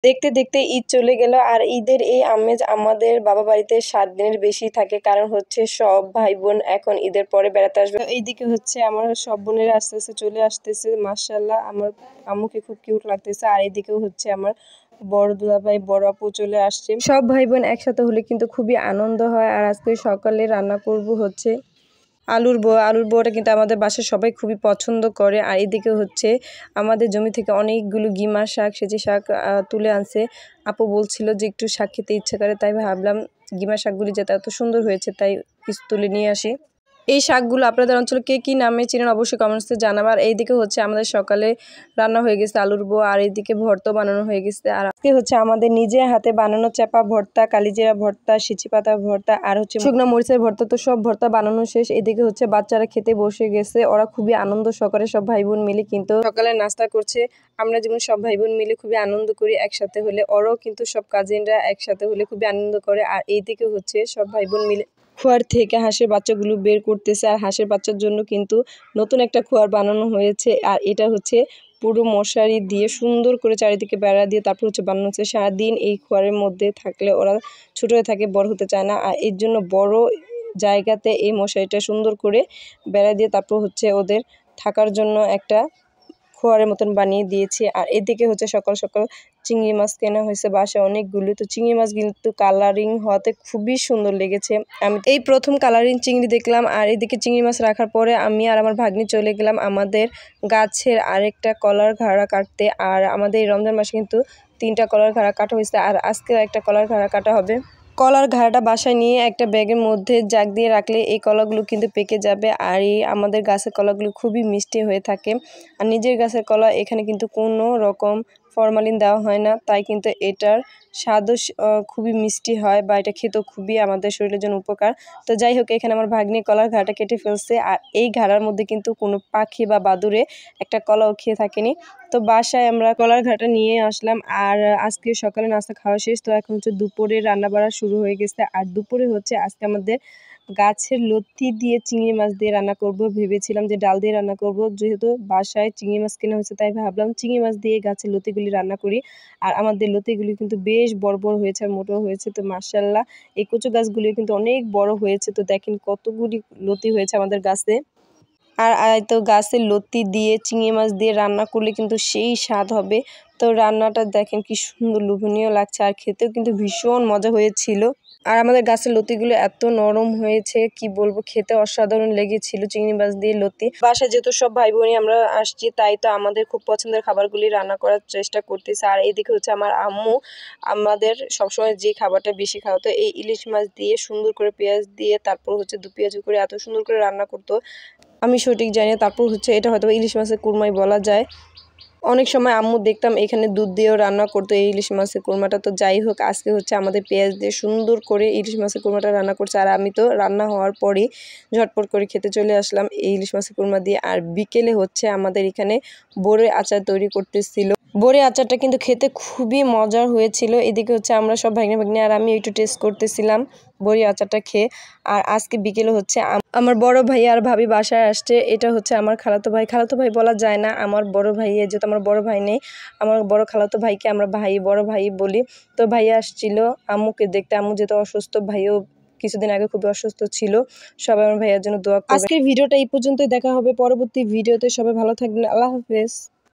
দেখতে দেখতে ঈদ চলে গেল আর ঈদের এই আমেজ আমাদের বাবা বাড়িতে 7 দিনের বেশি থাকে, কারণ হচ্ছে সব ভাই বোন এখন ঈদের পরে বেড়াতে আসবে। এইদিকে হচ্ছে আমার সব বোনেরা আস্তে আস্তে চলে আসতেছে, মাশাআল্লাহ আমার আম্মুকে খুব কিউট লাগতেছে। আর এইদিকেও হচ্ছে আমার বড় দুলাভাই বড় আপু চলে আসছে। সব ভাই বোন একসাথে হলে কিন্তু খুবই আনন্দ হয়। আর আজকে সকালে রান্না করব হচ্ছে আলুর বড়াটা কিন্তু আমাদের বাসায় সবাই খুবই পছন্দ করে। আর এদিকে হচ্ছে আমাদের জমি থেকে অনেকগুলো গিমা শাক, সেচে শাক তুলে আনছে। আপু বলছিল যে একটু শাক খেতে ইচ্ছে করে, তাই ভাবলাম গিমা শাকগুলি যেটা এত সুন্দর হয়েছে তাই কিছু তুলে নিয়ে আসি। এই শাকগুলো আপনাদের অঞ্চলে কে কী নামে চিনেন অবশ্যই কমেন্টসে জানাবার। এইদিকে হচ্ছে আমাদের সকালে রান্না হয়ে গেছে আলুর বড়া, আর এইদিকে ভর্তা বানানো হয়ে গেছে। আর আজকে হচ্ছে আমাদের নিজের হাতে বানানো চাপা ভর্তা, কালিজিরা ভর্তা, সিচি পাতা ভর্তা আর হচ্ছে শুকনো মরিচের ভর্তা। তো সব ভর্তা বানানো শেষ। এদিকে হচ্ছে বাচ্চারা খেতে বসে গেছে, ওরা খুবই আনন্দ সহকারে সব ভাই বোন মিলে কিন্তু সকালে নাস্তা করছে। আমরা যেমন সব ভাই বোন মিলে খুবই আনন্দ করি একসাথে হলে, ওরাও কিন্তু সব কাজিনরা একসাথে হলে খুবই আনন্দ করে। আর এইদিকে হচ্ছে সব ভাই বোন মিলে খোয়ার থেকে হাঁসের বাচ্চাগুলো বের করতেছে। আর হাঁসের বাচ্চার জন্য কিন্তু নতুন একটা খোয়ার বানানো হয়েছে। আর এটা হচ্ছে পুরো মশারি দিয়ে সুন্দর করে চারিদিকে বেড়া দিয়ে তারপর হচ্ছে বানানো হচ্ছে। সারাদিন এই খোয়ারের মধ্যে থাকলে ওরা ছোট হয়ে থাকে, বড় হতে চায় না। আর এর জন্য বড় জায়গাতে এই মশারিটা সুন্দর করে বেড়া দিয়ে তারপর হচ্ছে ওদের থাকার জন্য একটা খোয়ারের মতন বানিয়ে দিয়েছি। আর এদিকে হচ্ছে সকাল সকাল চিংড়ি মাছ কেনা হয়েছে বাসায় অনেকগুলো। তো চিংড়ি মাছ কিন্তু কালারিং হওয়াতে খুবই সুন্দর লেগেছে। আমি এই প্রথম কালারিং চিংড়ি দেখলাম। আর এদিকে চিংড়ি মাছ রাখার পরে আমি আর আমার ভাগ্নি চলে গেলাম আমাদের গাছের আরেকটা কলার ঘাড়া কাটতে। আর আমাদের এই রমজান মাসে কিন্তু 3টা কলার ঘাড়া কাটা হয়েছে, আর আজকে একটা কলার ঘাড়া কাটা হবে। কলার ঘাড়াটা বাসায় নিয়ে একটা ব্যাগের মধ্যে জাগ দিয়ে রাখলে এই কলাগুলো কিন্তু পেকে যাবে। আর এই আমাদের গাছের কলাগুলো খুবই মিষ্টি হয়ে থাকে। আর নিজের গাছের কলা, এখানে কিন্তু কোনো রকম ফরমালিন দেওয়া হয় না, তাই কিন্তু এটার স্বাদও খুবই মিষ্টি হয়, বা এটা খেতেও খুবই আমাদের শরীরের জন্য উপকার। তো যাই হোক, এখানে আমার ভাগ্নি কলার ঘাড়াটা কেটে ফেলছে। আর এই ঘাড়ার মধ্যে কিন্তু কোনো পাখি বা বাদুড়ে একটা কলাও খেয়ে থাকেনি। তো বাসায় আমরা কলার ঘাটা নিয়ে আসলাম। আর আজকে সকালে নাস্তা খাওয়া শেষ। তো এখন হচ্ছে দুপুরে রান্না বাড়া শুরু হয়ে গেছে। আর দুপুরে হচ্ছে আজকে আমাদের গাছের লতি দিয়ে চিংড়ি মাছ দিয়ে রান্না করব। ভেবেছিলাম যে ডাল দিয়ে রান্না করব, যেহেতু বাসায় চিংড়ি মাছ কেনা হয়েছে তাই ভাবলাম চিংড়ি মাছ দিয়ে গাছের লতিগুলি রান্না করি। আর আমাদের লতিগুলি কিন্তু বেশ বড় বড় হয়েছে আর মোটো হয়েছে। তো মাশাআল্লাহ এই কচু গাছগুলি কিন্তু অনেক বড় হয়েছে। তো দেখেন কতগুলি লতি হয়েছে আমাদের গাছে। আর তো গাছের লতি দিয়ে চিংড়ি মাছ দিয়ে রান্না করলে কিন্তু সেই স্বাদ হবে। তো রান্নাটা দেখেন কি সুন্দর লোভনীয় লাগছে, আর খেতেও কিন্তু ভীষণ মজা হয়েছিল। আর আমাদের গাছের লতিগুলো এত নরম হয়েছে কি বলবো, খেতে অসাধারণ লেগেছিল চিংড়ি মাছ দিয়ে লতি। বাসায় যেহেতু সব ভাই বোনই আমরা আসছি, তাই তো আমাদের খুব পছন্দের খাবারগুলি রান্না করার চেষ্টা করতেছে। আর এইদিকে হচ্ছে আমার আম্মু আমাদের সবসময় যে খাবারটা বেশি খাওয়াতো, এই ইলিশ মাছ দিয়ে সুন্দর করে পেঁয়াজ দিয়ে তারপর হচ্ছে দু পেঁয়াজ করে এত সুন্দর করে রান্না করতো, আমি সঠিক জানি না। তারপর হচ্ছে এটা হয়তো ইলিশ মাছের কুরমাই বলা যায়। অনেক সময় আম্মু দেখতাম এখানে দুধ দিয়েও রান্না করতো এই ইলিশ মাছের কুরমাটা। তো যাই হোক, আজকে হচ্ছে আমাদের পেঁয়াজ দিয়ে সুন্দর করে ইলিশ মাছের কুরমাটা রান্না করছে। আর আমি তো রান্না হওয়ার পরই ঝটপট করে খেতে চলে আসলাম এই ইলিশ মাছের কুরমা দিয়ে। আর বিকেলে হচ্ছে আমাদের এখানে বড়ই আচার তৈরি করতেছিল। বড়ি আচারটা কিন্তু খেতে খুবই মজার হয়েছিল। এদিকে হচ্ছে আমরা সব ভাগ্নে ভাগ্নে আর আমি একটু টেস্ট করতেছিলাম বড়ি আচারটা খেয়ে। আর আজকে বিকেলে হচ্ছে আমার বড় ভাই আর ভাবি বাসায় আসছে। এটা হচ্ছে আমার খালাতো ভাই বলা যায় না, আমার বড় ভাই, যেহেতু আমার বড় ভাই নেই, আমার বড় খালাতো ভাইকে আমরা বড় ভাই বলি। তো ভাইয়া আসছিল আম্মুকে দেখতে। আম্মু যেহেতু অসুস্থ, ভাইও কিছুদিন আগে খুবই অসুস্থ ছিল। সবাই আমার ভাইয়ার জন্য দোয়া করবেন। আজকের ভিডিওটা এই পর্যন্তই, দেখা হবে পরবর্তী ভিডিওতে। সবাই ভালো থাকবেন, আল্লাহ হাফেজ।